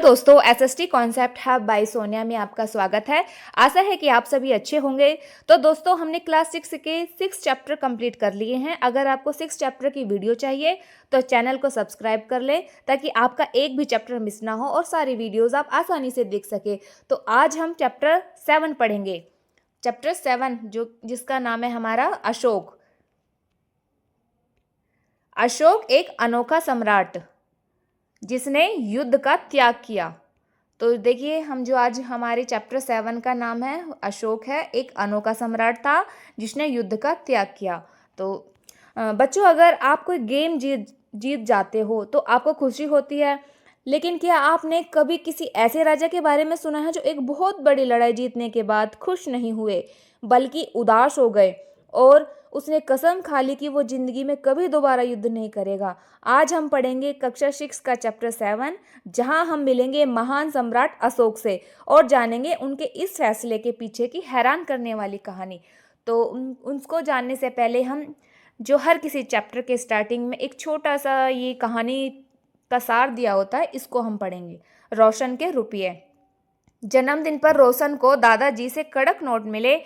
दोस्तों, SST concept hub by Sonia में आपका स्वागत है। आशा है कि आप सभी अच्छे होंगे। तो दोस्तों, हमने क्लास 6 के 6 चैप्टर कंप्लीट कर लिए हैं। अगर आपको 6 चैप्टर की वीडियो चाहिए तो चैनल को सब्सक्राइब कर लें ताकि आपका एक भी चैप्टर मिस ना हो और सारी वीडियोस आप आसानी से देख सके। तो आज हम चैप्टर 7 पढ़ेंगे। चैप्टर 7 जिसका नाम है हमारा अशोक। अशोक एक अनोखा सम्राट जिसने युद्ध का त्याग किया। तो देखिए, हम जो आज हमारे चैप्टर 7 का नाम है अशोक है, एक अनोखा सम्राट था जिसने युद्ध का त्याग किया। तो बच्चों, अगर आप कोई गेम जीत जाते हो तो आपको खुशी होती है, लेकिन क्या आपने कभी किसी ऐसे राजा के बारे में सुना है जो एक बहुत बड़ी लड़ाई जीतने के बाद खुश नहीं हुए बल्कि उदास हो गए और उसने कसम खा ली कि वो जिंदगी में कभी दोबारा युद्ध नहीं करेगा। आज हम पढ़ेंगे कक्षा 6 का चैप्टर 7, जहां हम मिलेंगे महान सम्राट अशोक से और जानेंगे उनके इस फैसले के पीछे की हैरान करने वाली कहानी। तो उसको जानने से पहले हम जो हर किसी चैप्टर के स्टार्टिंग में एक छोटा सा ये कहानी का सार दिया होता है, इसको हम पढ़ेंगे। रोशन के रुपये। जन्मदिन पर रोशन को दादाजी से कड़क नोट मिले।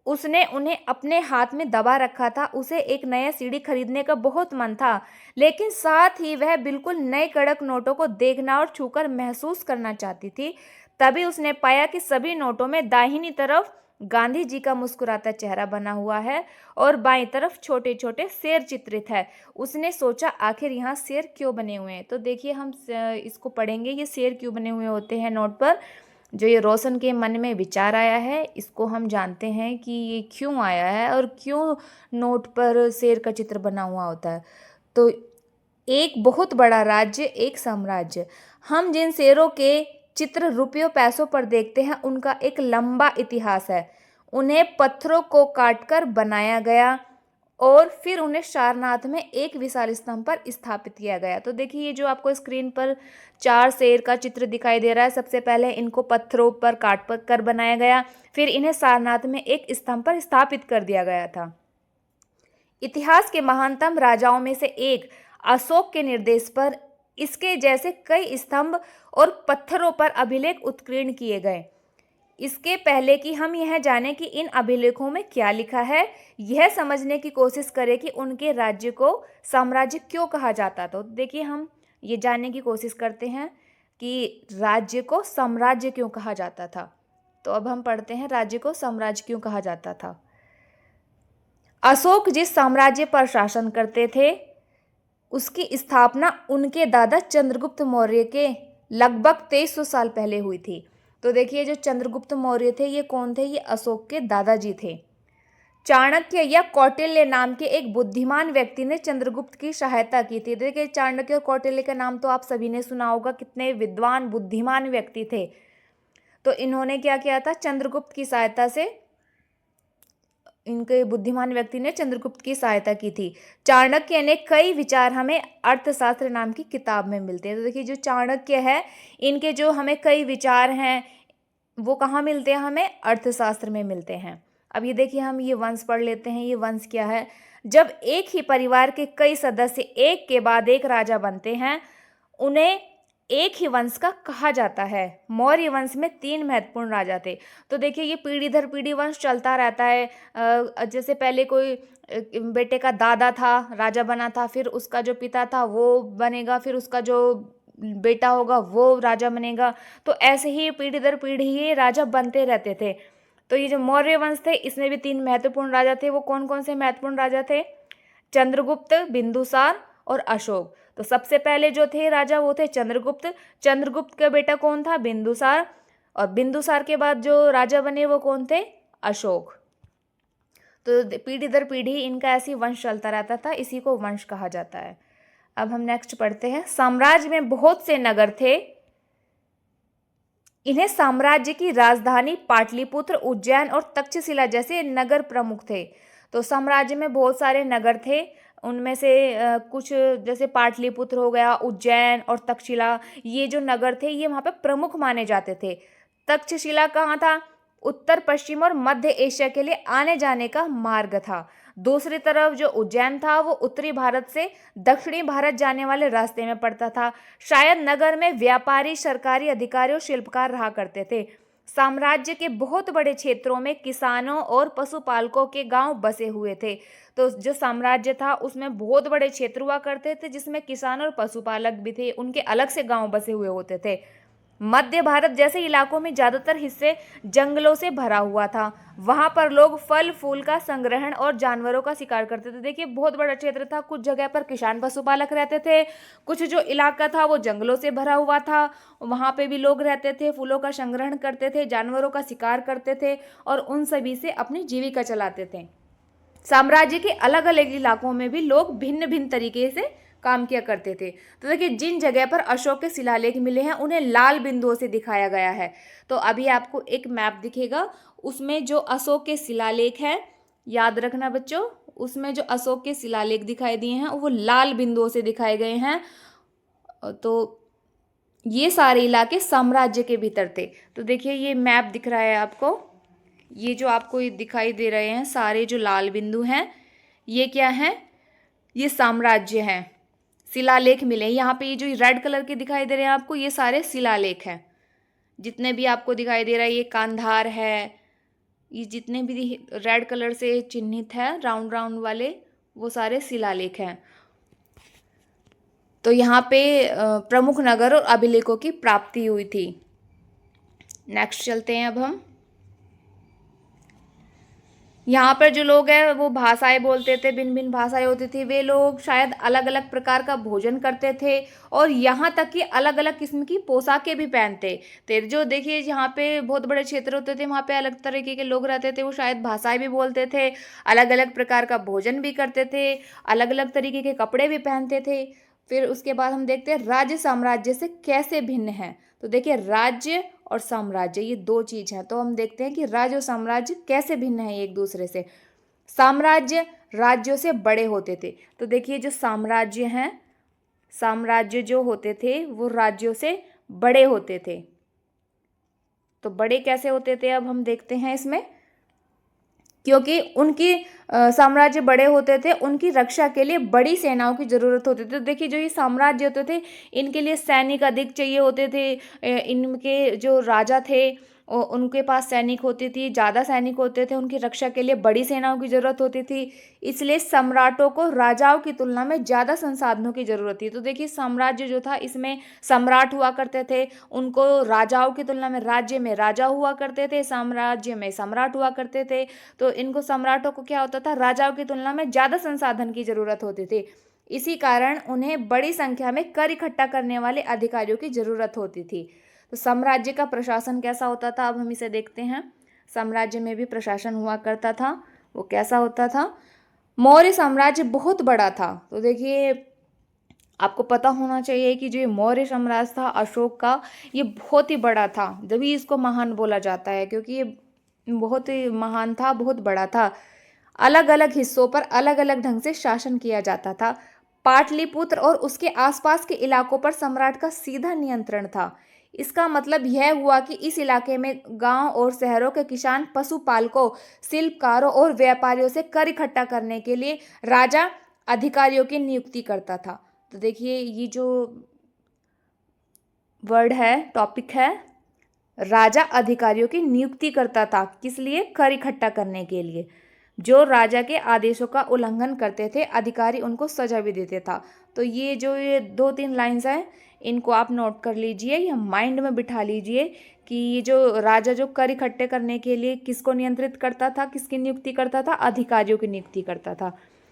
उसने उन्हें अपने हाथ में दबा रखा था। उसे एक नया सीढ़ी खरीदने का बहुत मन था, लेकिन साथ ही वह बिल्कुल नए कड़क नोटों को देखना और छूकर महसूस करना चाहती थी। तभी उसने पाया कि सभी नोटों में दाहिनी तरफ गांधी जी का मुस्कुराता चेहरा बना हुआ है और बाईं तरफ छोटे छोटे शेर चित्रित है। उसने सोचा, आखिर यहाँ शेर क्यों बने हुए हैं। तो देखिए, हम इसको पढ़ेंगे, ये शेर क्यों बने हुए होते हैं नोट पर। जो ये रोशन के मन में विचार आया है, इसको हम जानते हैं कि ये क्यों आया है और क्यों नोट पर शेर का चित्र बना हुआ होता है। तो एक बहुत बड़ा राज्य, एक साम्राज्य। हम जिन शेरों के चित्र रुपयों पैसों पर देखते हैं, उनका एक लंबा इतिहास है। उन्हें पत्थरों को काटकर बनाया गया और फिर उन्हें सारनाथ में एक विशाल स्तंभ पर स्थापित किया गया। तो देखिए, ये जो आपको स्क्रीन पर 4 शेर का चित्र दिखाई दे रहा है, सबसे पहले इनको पत्थरों पर काट कर बनाया गया, फिर इन्हें सारनाथ में एक स्तंभ पर स्थापित कर दिया गया था। इतिहास के महानतम राजाओं में से एक अशोक के निर्देश पर इसके जैसे कई स्तंभ और पत्थरों पर अभिलेख उत्कीर्ण किए गए। इसके पहले कि हम यह जानें कि इन अभिलेखों में क्या लिखा है, यह समझने की कोशिश करें कि उनके राज्य को साम्राज्य क्यों कहा जाता। तो देखिए, हम ये जानने की कोशिश करते हैं कि राज्य को साम्राज्य क्यों कहा जाता था। तो अब हम पढ़ते हैं, राज्य को साम्राज्य क्यों कहा जाता था। अशोक जिस साम्राज्य पर शासन करते थे, उसकी स्थापना उनके दादा चंद्रगुप्त मौर्य के लगभग 2300 साल पहले हुई थी। तो देखिए, जो चंद्रगुप्त मौर्य थे, ये कौन थे? ये अशोक के दादाजी थे। चाणक्य या कौटिल्य नाम के एक बुद्धिमान व्यक्ति ने चंद्रगुप्त की सहायता की थी। देखिए, चाणक्य और कौटिल्य का नाम तो आप सभी ने सुना होगा, कितने विद्वान बुद्धिमान व्यक्ति थे। तो इन्होंने क्या किया था? चंद्रगुप्त की सहायता से, इनके बुद्धिमान व्यक्ति ने चंद्रगुप्त की सहायता की थी। चाणक्य ने कई विचार हमें अर्थशास्त्र नाम की किताब में मिलते हैं। तो देखिए, जो चाणक्य है, इनके जो हमें कई विचार हैं वो कहाँ मिलते हैं? हमें अर्थशास्त्र में मिलते हैं। अब ये देखिए, हम ये वंश पढ़ लेते हैं। ये वंश क्या है? जब एक ही परिवार के कई सदस्य एक के बाद एक राजा बनते हैं, उन्हें एक ही वंश का कहा जाता है। मौर्य वंश में 3 महत्वपूर्ण राजा थे। तो देखिए, ये पीढ़ी दर पीढ़ी वंश चलता रहता है। जैसे पहले कोई बेटे का दादा था, राजा बना था, फिर उसका जो पिता था वो बनेगा, फिर उसका जो बेटा होगा वो राजा बनेगा। तो ऐसे ही पीढ़ी दर पीढ़ी ये राजा बनते रहते थे। तो ये जो मौर्य वंश थे, इसमें भी 3 महत्वपूर्ण राजा थे। वो कौन कौन से महत्वपूर्ण राजा थे? चंद्रगुप्त, बिंदुसार और अशोक। तो सबसे पहले जो थे राजा, वो थे चंद्रगुप्त। चंद्रगुप्त का बेटा कौन था? बिंदुसार। और बिंदुसार के बाद जो राजा बने वो कौन थे? अशोक। तो पीढ़ी दर पीढ़ी इनका ऐसी वंश चलता रहता था, इसी को वंश कहा जाता है। अब हम नेक्स्ट पढ़ते हैं। साम्राज्य में बहुत से नगर थे। इन्हें साम्राज्य की राजधानी पाटलिपुत्र, उज्जैन और तक्षशिला जैसे नगर प्रमुख थे। तो साम्राज्य में बहुत सारे नगर थे, उनमें से कुछ जैसे पाटलिपुत्र हो गया, उज्जैन और तक्षशिला, ये जो नगर थे ये वहाँ पे प्रमुख माने जाते थे। तक्षशिला कहाँ था? उत्तर पश्चिम और मध्य एशिया के लिए आने जाने का मार्ग था। दूसरी तरफ जो उज्जैन था वो उत्तरी भारत से दक्षिणी भारत जाने वाले रास्ते में पड़ता था। शायद नगर में व्यापारी, सरकारी अधिकारी और शिल्पकार रहा करते थे। साम्राज्य के बहुत बड़े क्षेत्रों में किसानों और पशुपालकों के गांव बसे हुए थे। तो जो साम्राज्य था उसमें बहुत बड़े क्षेत्र हुआ करते थे जिसमें किसान और पशुपालक भी थे, उनके अलग से गांव बसे हुए होते थे। मध्य भारत जैसे इलाकों में ज़्यादातर हिस्से जंगलों से भरा हुआ था। वहाँ पर लोग फल फूल का संग्रहण और जानवरों का शिकार करते थे। देखिए बहुत बड़ा क्षेत्र था, कुछ जगह पर किसान पशुपालक रहते थे, कुछ जो इलाका था वो जंगलों से भरा हुआ था, वहाँ पे भी लोग रहते थे, फूलों का संग्रहण करते थे, जानवरों का शिकार करते थे और उन सभी से अपनी जीविका चलाते थे। साम्राज्य के अलग अलग इलाकों में भी लोग भिन्न भिन्न तरीके से काम किया करते थे। तो देखिए जिन जगह पर अशोक के शिलालेख मिले हैं उन्हें लाल बिंदुओं से दिखाया गया है। तो अभी आपको एक मैप दिखेगा, उसमें जो अशोक के शिलालेख है, याद रखना बच्चों, उसमें जो अशोक के शिलालेख दिखाई दिए हैं वो लाल बिंदुओं से दिखाए गए हैं। तो ये सारे इलाके साम्राज्य के भीतर थे। तो देखिए ये मैप दिख रहा है आपको, ये जो आपको ये दिखाई दे रहे हैं सारे जो लाल बिंदु हैं ये क्या हैं, ये साम्राज्य हैं। शिलालेख मिले यहाँ पे, ये जो रेड कलर के दिखाई दे रहे हैं आपको ये सारे शिलालेख हैं। जितने भी आपको दिखाई दे रहा है, ये कांधार है, ये जितने भी रेड कलर से चिन्हित है राउंड राउंड वाले वो सारे शिलालेख हैं। तो यहाँ पे प्रमुख नगर और अभिलेखों की प्राप्ति हुई थी। नेक्स्ट चलते हैं अब हम। यहाँ पर जो लोग हैं वो भाषाएं बोलते थे, भिन्न भिन्न भाषाएं होती थी। वे लोग शायद अलग अलग प्रकार का भोजन करते थे और यहाँ तक कि अलग अलग किस्म की पोशाकें भी पहनते थे। जो देखिए यहाँ पे बहुत बड़े क्षेत्र होते थे, वहाँ पे अलग तरीके के लोग रहते थे, वो शायद भाषाएं भी बोलते थे, अलग अलग प्रकार का भोजन भी करते थे, अलग अलग तरीके के कपड़े भी पहनते थे। फिर उसके बाद हम देखते हैं राज्य साम्राज्य से कैसे भिन्न है। तो देखिए राज्य और साम्राज्य ये दो चीज हैं। तो हम देखते हैं कि राज्य और साम्राज्य कैसे भिन्न है एक दूसरे से। साम्राज्य राज्यों से बड़े होते थे। तो देखिए जो साम्राज्य हैं, साम्राज्य जो होते थे वो राज्यों से बड़े होते थे। तो बड़े कैसे होते थे अब हम देखते हैं इसमें, क्योंकि उनकी साम्राज्य बड़े होते थे, उनकी रक्षा के लिए बड़ी सेनाओं की ज़रूरत होती थी। तो देखिए जो ये साम्राज्य होते थे इनके लिए सैनिक अधिक चाहिए होते थे। इनके जो राजा थे उनके पास सैनिक होती थी, ज़्यादा सैनिक होते थे, उनकी रक्षा के लिए बड़ी सेनाओं की ज़रूरत होती थी। इसलिए सम्राटों को राजाओं की तुलना में ज़्यादा संसाधनों की ज़रूरत थी। तो देखिए साम्राज्य जो था इसमें सम्राट हुआ करते थे, उनको राजाओं की तुलना में राज्य में राजा हुआ करते थे, साम्राज्य में सम्राट हुआ करते थे। तो इनको सम्राटों को क्या होता था, राजाओं की तुलना में ज़्यादा संसाधन की ज़रूरत होती थी। इसी कारण उन्हें बड़ी संख्या में कर इकट्ठा करने वाले अधिकारियों की ज़रूरत होती थी। तो साम्राज्य का प्रशासन कैसा होता था अब हम इसे देखते हैं। साम्राज्य में भी प्रशासन हुआ करता था, वो कैसा होता था। मौर्य साम्राज्य बहुत बड़ा था। तो देखिए आपको पता होना चाहिए कि जो ये मौर्य साम्राज्य था अशोक का, ये बहुत ही बड़ा था, जब इसको महान बोला जाता है, क्योंकि ये बहुत ही महान था, बहुत बड़ा था। अलग अलग हिस्सों पर अलग अलग ढंग से शासन किया जाता था। पाटलिपुत्र और उसके आसपास के इलाकों पर सम्राट का सीधा नियंत्रण था। इसका मतलब यह हुआ कि इस इलाके में गांव और शहरों के किसान, पशुपालकों, शिल्पकारों और व्यापारियों से कर इकट्ठा करने के लिए राजा अधिकारियों की नियुक्ति करता था। तो देखिए ये जो वर्ड है, टॉपिक है, राजा अधिकारियों की नियुक्ति करता था, किस लिए, कर इकट्ठा करने के लिए। जो राजा के आदेशों का उल्लंघन करते थे अधिकारी उनको सजा भी देते था। तो ये जो ये 2-3 लाइन्स हैं इनको आप नोट कर लीजिए या माइंड में बिठा लीजिए कि ये जो राजा जो कर इकट्ठे करने के लिए किसको नियंत्रित करता था, किसकी नियुक्ति करता था, अधिकारियों की नियुक्ति करता था।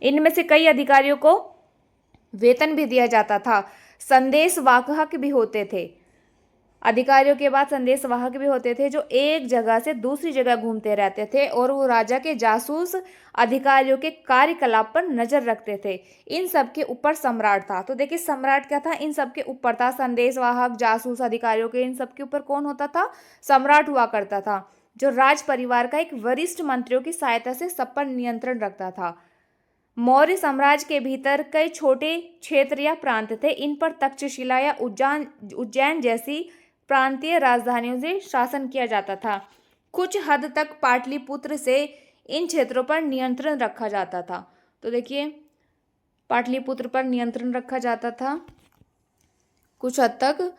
इनमें से कई अधिकारियों को वेतन भी दिया जाता था। संदेश वाहक भी होते थे। अधिकारियों के बाद संदेश वाहक भी होते थे जो एक जगह से दूसरी जगह घूमते रहते थे और वो राजा के जासूस अधिकारियों के कार्यकलाप पर नजर रखते थे। इन सब के ऊपर सम्राट था। तो देखिए सम्राट क्या था, इन सब के ऊपर था। संदेश वाहक, जासूस अधिकारियों के, इन सब के ऊपर कौन होता था, सम्राट हुआ करता था, जो राज परिवार का एक वरिष्ठ मंत्रियों की सहायता से सब पर नियंत्रण रखता था। मौर्य साम्राज्य के भीतर कई छोटे क्षेत्र या प्रांत थे। इन पर तक्षशिला या उज्जैन जैसी प्रांतीय राजधानियों से शासन किया जाता था। कुछ हद तक पाटलिपुत्र से इन क्षेत्रों पर नियंत्रण रखा जाता था। तो देखिए, पाटलिपुत्र पर नियंत्रण रखा जाता था कुछ हद तक।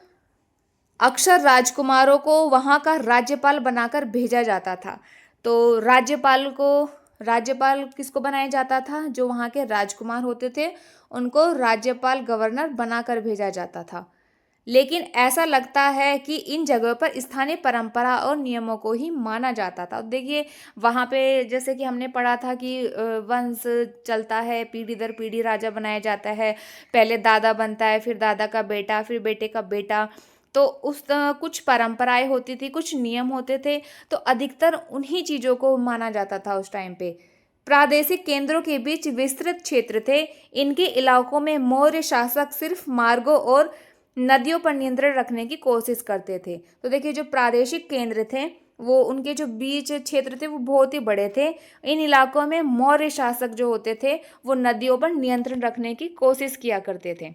अक्सर राजकुमारों को वहाँ का राज्यपाल बनाकर भेजा जाता था। तो राज्यपाल किसको बनाया जाता था? जो वहाँ के राजकुमार होते थे उनको राज्यपाल गवर्नर बनाकर भेजा जाता था। लेकिन ऐसा लगता है कि इन जगहों पर स्थानीय परंपरा और नियमों को ही माना जाता था। देखिए, वहाँ पे जैसे कि हमने पढ़ा था कि वंश चलता है, पीढ़ी दर पीढ़ी राजा बनाया जाता है। पहले दादा बनता है, फिर दादा का बेटा, फिर बेटे का बेटा। तो कुछ परंपराएं होती थी, कुछ नियम होते थे, तो अधिकतर उन्हीं चीज़ों को माना जाता था उस टाइम पे। प्रादेशिक केंद्रों के बीच विस्तृत क्षेत्र थे। इनके इलाकों में मौर्य शासक सिर्फ मार्गों और नदियों पर नियंत्रण रखने की कोशिश करते थे। तो देखिए, जो प्रादेशिक केंद्र थे वो उनके जो बीच क्षेत्र थे वो बहुत ही बड़े थे। इन इलाकों में मौर्य शासक जो होते थे वो नदियों पर नियंत्रण रखने की कोशिश किया करते थे।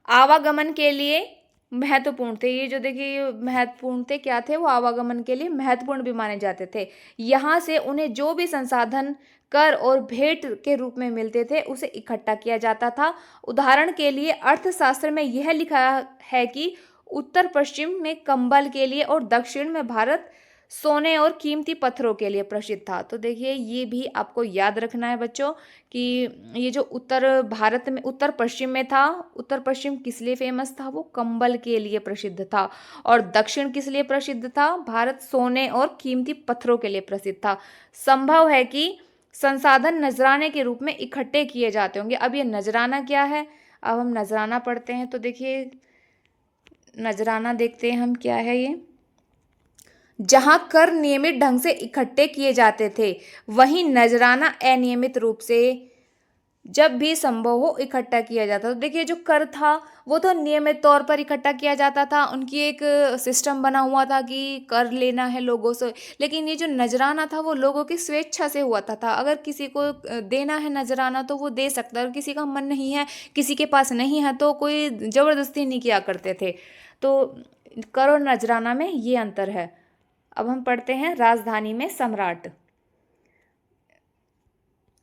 आवागमन के लिए महत्वपूर्ण थे। ये जो देखिए महत्वपूर्ण थे, क्या थे? वो आवागमन के लिए महत्वपूर्ण भी माने जाते थे। यहाँ से उन्हें जो भी संसाधन कर और भेंट के रूप में मिलते थे उसे इकट्ठा किया जाता था। उदाहरण के लिए अर्थशास्त्र में यह लिखा है कि उत्तर पश्चिम में कंबल के लिए और दक्षिण में भारत सोने और कीमती पत्थरों के लिए प्रसिद्ध था। तो देखिए, ये भी आपको याद रखना है बच्चों कि ये जो उत्तर भारत में उत्तर पश्चिम में था, उत्तर पश्चिम किस लिए फेमस था? वो कंबल के लिए प्रसिद्ध था। और दक्षिण किस लिए प्रसिद्ध था? भारत सोने और कीमती पत्थरों के लिए प्रसिद्ध था। संभव है कि संसाधन नजराने के रूप में इकट्ठे किए जाते होंगे। अब ये नजराना क्या है? अब हम नजराना पढ़ते हैं। तो देखिए, नजराना देखते हैं हम, क्या है ये? जहां कर नियमित ढंग से इकट्ठे किए जाते थे, वहीं नजराना अनियमित रूप से जब भी संभव हो इकट्ठा किया जाता। तो देखिए, जो कर था वो तो नियमित तौर पर इकट्ठा किया जाता था। उनकी एक सिस्टम बना हुआ था कि कर लेना है लोगों से। लेकिन ये जो नजराना था वो लोगों की स्वेच्छा से हुआ था। अगर किसी को देना है नजराना तो वो दे सकता है, और किसी का मन नहीं है, किसी के पास नहीं है, तो कोई ज़बरदस्ती नहीं किया करते थे। तो कर और नजराना में ये अंतर है। अब हम पढ़ते हैं राजधानी में सम्राट।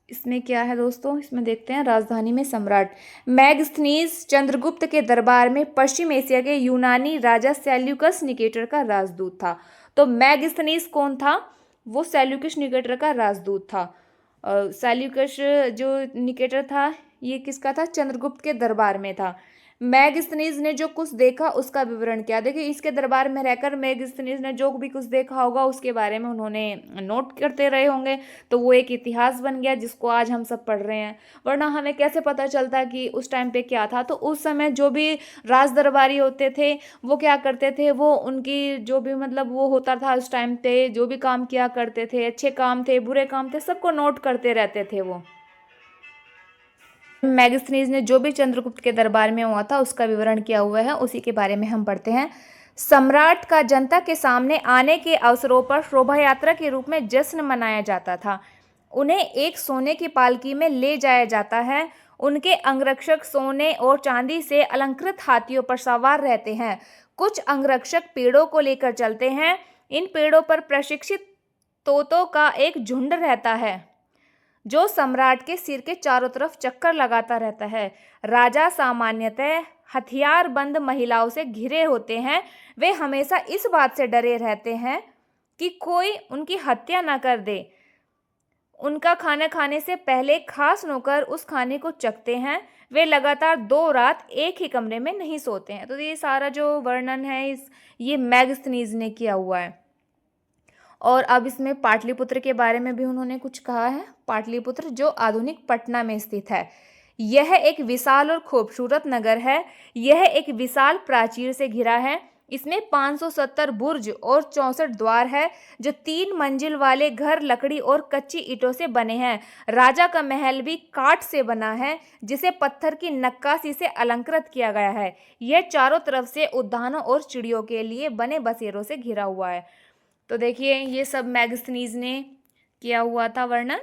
इसमें क्या है दोस्तों? इसमें देखते हैं राजधानी में सम्राट। मैगस्थनीज चंद्रगुप्त के दरबार में पश्चिम एशिया के यूनानी राजा सेल्यूकस निकेटर का राजदूत था। तो मैगस्थनीज कौन था? वो सेल्यूकस निकेटर का राजदूत था। सेल्यूकस जो निकेटर था ये किसका था? चंद्रगुप्त के दरबार में था। मैगस्थनीज ने जो कुछ देखा उसका विवरण क्या? देखिए, इसके दरबार में रहकर मैगस्थनीज ने जो भी कुछ देखा होगा उसके बारे में उन्होंने नोट करते रहे होंगे। तो वो एक इतिहास बन गया जिसको आज हम सब पढ़ रहे हैं। वरना हमें कैसे पता चलता कि उस टाइम पे क्या था? तो उस समय जो भी राज दरबारी होते थे वो क्या करते थे? वो उनकी जो भी मतलब वो होता था उस टाइम पे, जो भी काम किया करते थे, अच्छे काम थे, बुरे काम थे, सबको नोट करते रहते थे वो। मैगस्थनीज ने जो भी चंद्रगुप्त के दरबार में हुआ था उसका विवरण किया हुआ है, उसी के बारे में हम पढ़ते हैं। सम्राट का जनता के सामने आने के अवसरों पर शोभा यात्रा के रूप में जश्न मनाया जाता था। उन्हें एक सोने की पालकी में ले जाया जाता है। उनके अंगरक्षक सोने और चांदी से अलंकृत हाथियों पर सवार रहते हैं। कुछ अंगरक्षक पेड़ों को लेकर चलते हैं। इन पेड़ों पर प्रशिक्षित तोतों का एक झुंड रहता है जो सम्राट के सिर के चारों तरफ चक्कर लगाता रहता है। राजा सामान्यतः हथियारबंद महिलाओं से घिरे होते हैं। वे हमेशा इस बात से डरे रहते हैं कि कोई उनकी हत्या न कर दे। उनका खाना खाने से पहले खास नौकर उस खाने को चखते हैं। वे लगातार 2 रात एक ही कमरे में नहीं सोते हैं। तो ये सारा जो वर्णन है ये मैगस्थनीज ने किया हुआ है। और अब इसमें पाटलिपुत्र के बारे में भी उन्होंने कुछ कहा है। पाटलिपुत्र जो आधुनिक पटना में स्थित है, यह एक विशाल और खूबसूरत नगर है। यह एक विशाल प्राचीर से घिरा है। इसमें 570 बुर्ज और 64 द्वार है। जो 3 मंजिल वाले घर लकड़ी और कच्ची ईंटों से बने हैं। राजा का महल भी काठ से बना है जिसे पत्थर की नक्काशी से अलंकृत किया गया है। यह चारों तरफ से उद्यानों और चिड़ियों के लिए बने बसेरों से घिरा हुआ है। तो देखिए, ये सब मैगस्थनीज ने किया हुआ था वर्णन।